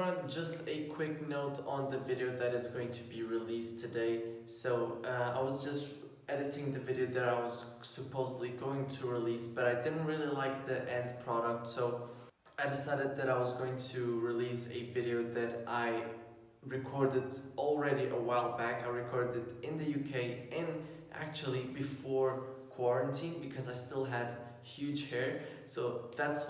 everyone, just a quick note on the video that is going to be released today. So I was just editing the video that I was supposedly going to release, but I didn't really like the end product, so I decided that I was going to release a video that I recorded already a while back. I recorded in the UK and actually before quarantine because I still had huge hair. So that's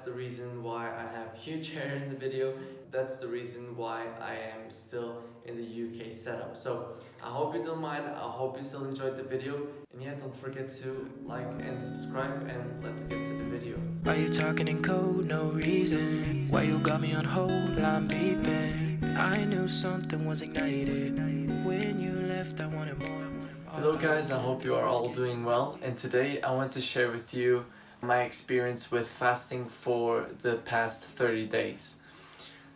the reason why I have huge hair in the video. That's the reason why I am still in the UK setup. So I hope you don't mind. I hope you still enjoyed the video. And yeah, don't forget to like and subscribe, and let's get to the video. Why you talking in code, no reason? Why you got me on hold, I'm beeping? I knew something was ignited. When you left, I wanted more. Hello guys, I hope you are all doing well, and today I want to share with you my experience with fasting for the past 30 days.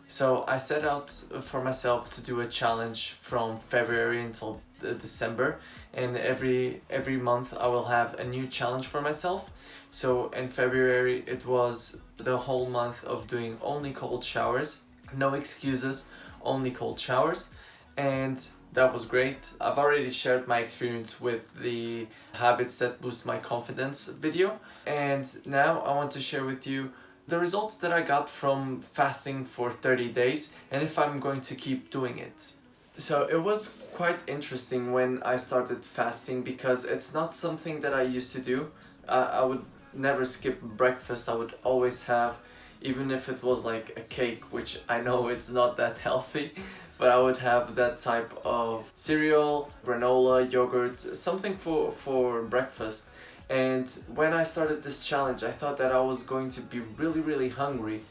So I set out for myself to do a challenge from February until December, and every month I will have a new challenge for myself. So in February it was the whole month of doing only cold showers, no excuses, only cold showers, and that was great. I've already shared my experience with the habits that boost my confidence video, and now I want to share with you the results that I got from fasting for 30 days and if I'm going to keep doing it. So it was quite interesting when I started fasting because it's not something that I used to do. I would never skip breakfast. I would always have, even if it was like a cake, which I know it's not that healthy, but I would have that type of cereal, granola, yogurt, something for breakfast. And when I started this challenge, I thought that I was going to be really hungry.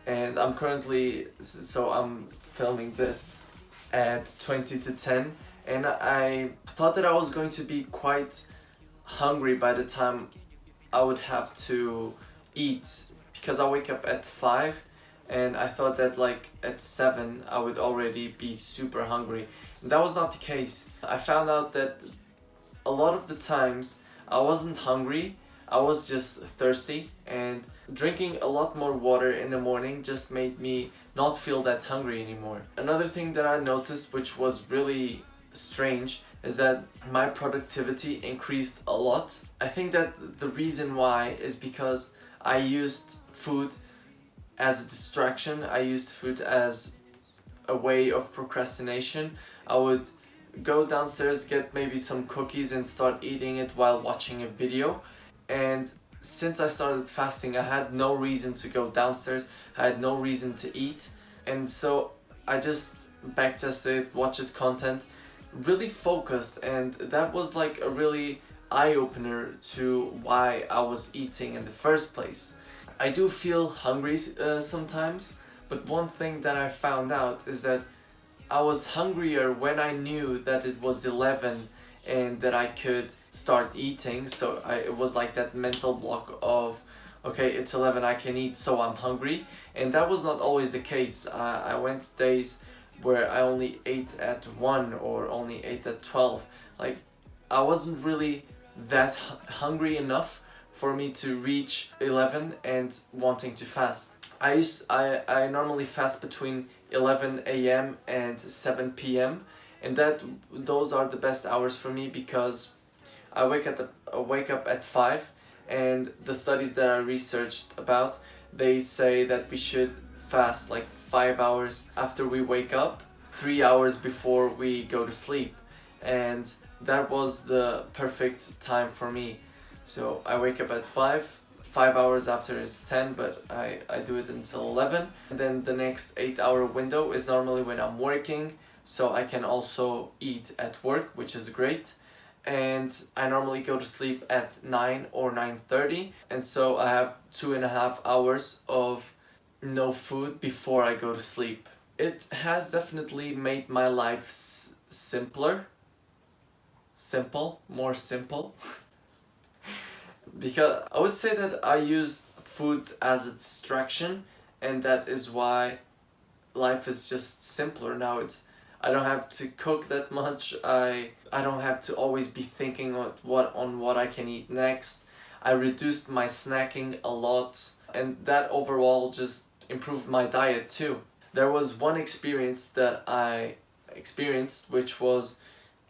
And I'm filming this at 20 to 10, and I thought that I was going to be quite hungry by the time I would have to eat, because I wake up at 5, and I thought that like at 7 I would already be super hungry. And that was not the case. I found out that a lot of the times I wasn't hungry, I was just thirsty, and drinking a lot more water in the morning just made me not feel that hungry anymore. Another thing that I noticed, which was really strange, is that my productivity increased a lot. I think that the reason why is because I used food as a distraction. I used food as a way of procrastination. I would go downstairs, get maybe some cookies and start eating it while watching a video. And since I started fasting, I had no reason to go downstairs, I had no reason to eat, and so I just backtested, watched content, really focused, and that was like a really eye-opener to why I was eating in the first place. I do feel hungry sometimes, but one thing that I found out is that I was hungrier when I knew that it was 11 and that I could start eating. So it was like that mental block of, okay, it's 11, I can eat, so I'm hungry. And that was not always the case. I went days where I only ate at 1 or only ate at 12. Like, I wasn't really that hungry enough for me to reach 11 and wanting to fast. I normally fast between 11 a.m. and 7 p.m. and those are the best hours for me because I wake up at 5, and the studies that I researched about, they say that we should fast like 5 hours after we wake up, 3 hours before we go to sleep, and that was the perfect time for me. So I wake up at 5 hours after is 10, but I do it until 11. And then the next 8-hour window is normally when I'm working, so I can also eat at work, which is great. And I normally go to sleep at 9 or 9:30, and so I have 2.5 hours of no food before I go to sleep. It has definitely made my life more simple. Because I would say that I used food as a distraction, and that is why life is just simpler now. I don't have to cook that much. I don't have to always be thinking on what I can eat next. I reduced my snacking a lot, and that overall just improved my diet too. There was one experience that I experienced, which was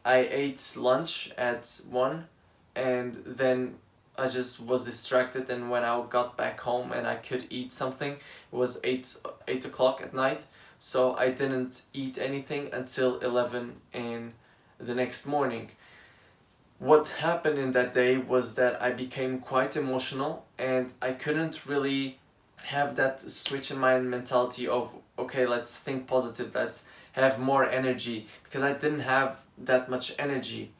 I ate lunch at 1, and then I just was distracted, and when I got back home and I could eat something, it was 8 o'clock at night, so I didn't eat anything until 11 in the next morning. What happened in that day was that I became quite emotional, and I couldn't really have that switch in my mentality of, okay, let's think positive, let's have more energy, because I didn't have that much energy.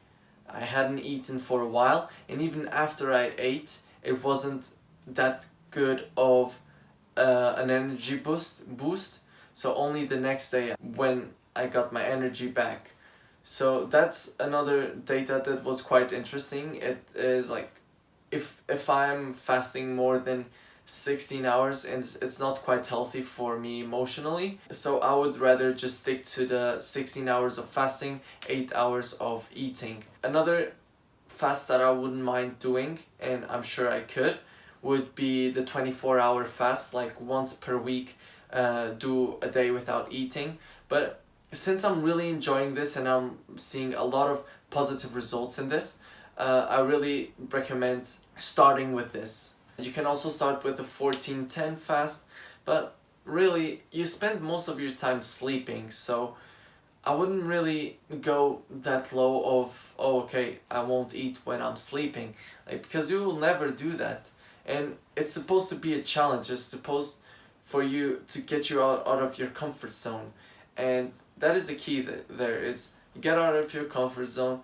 I hadn't eaten for a while, and even after I ate, it wasn't that good of an energy boost. So only the next day when I got my energy back. So that's another data that was quite interesting. It is like, if I'm fasting more than 16 hours, and it's not quite healthy for me emotionally, so I would rather just stick to the 16 hours of fasting, 8 hours of eating. Another fast that I wouldn't mind doing, and I'm sure I could, would be the 24-hour fast, like once per week, do a day without eating. But since I'm really enjoying this and I'm seeing a lot of positive results in this, I really recommend starting with this. You can also start with a 14-10 fast, but really you spend most of your time sleeping, so I wouldn't really go that low of, oh, okay, I won't eat when I'm sleeping, like, because you will never do that. And it's supposed to be a challenge. It's supposed for you to get you out of your comfort zone, and that is the key there. It's get out of your comfort zone,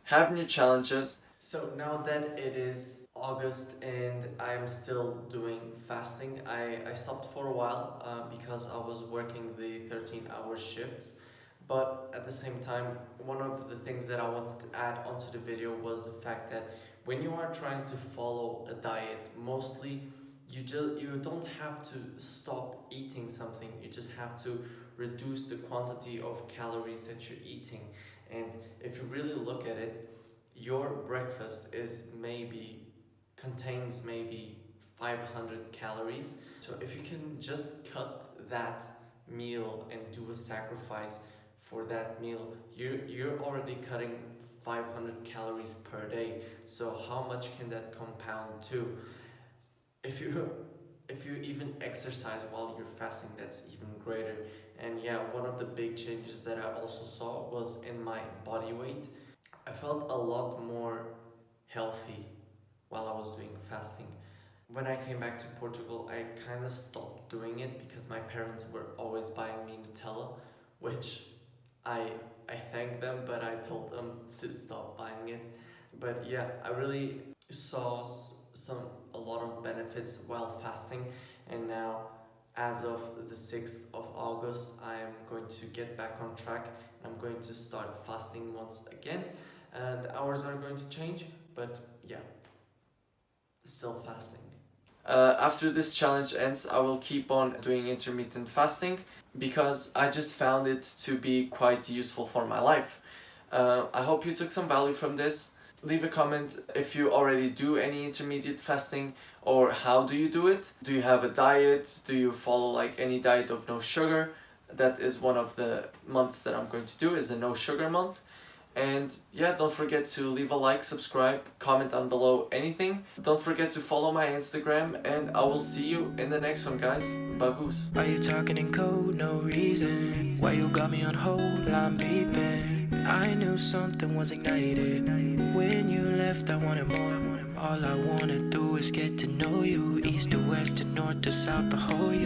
have new challenges. So now that it is August and I'm still doing fasting, I stopped for a while because I was working the 13-hour shifts. But at the same time, one of the things that I wanted to add onto the video was the fact that when you are trying to follow a diet, mostly you don't have to stop eating something. You just have to reduce the quantity of calories that you're eating. And if you really look at it, your breakfast contains maybe 500 calories. So if you can just cut that meal and do a sacrifice for that meal, you're already cutting 500 calories per day. So how much can that compound to? If you even exercise while you're fasting, that's even greater. And yeah, one of the big changes that I also saw was in my body weight. I felt a lot more healthy while I was doing fasting. When I came back to Portugal, I kind of stopped doing it because my parents were always buying me Nutella, which I thank them, but I told them to stop buying it. But yeah, I really saw a lot of benefits while fasting, and now as of the 6th of August, I'm going to get back on track. I'm going to start fasting once again. The hours are going to change, but yeah, still fasting. After this challenge ends, I will keep on doing intermittent fasting because I just found it to be quite useful for my life. I hope you took some value from this. Leave a comment if you already do any intermediate fasting, or how do you do it? Do you have a diet? Do you follow like any diet of no sugar? That is one of the months that I'm going to do, is a no sugar month. And yeah, don't forget to leave a like, subscribe, comment down below anything. Don't forget to follow my Instagram, and I will see you in the next one, guys. Bagoose. Are you talking in code? No reason. Why you got me on hold? I'm beeping. I knew something was ignited. When you left, I wanted more. All I wanna do is get to know you. East to west to north to south, the whole you.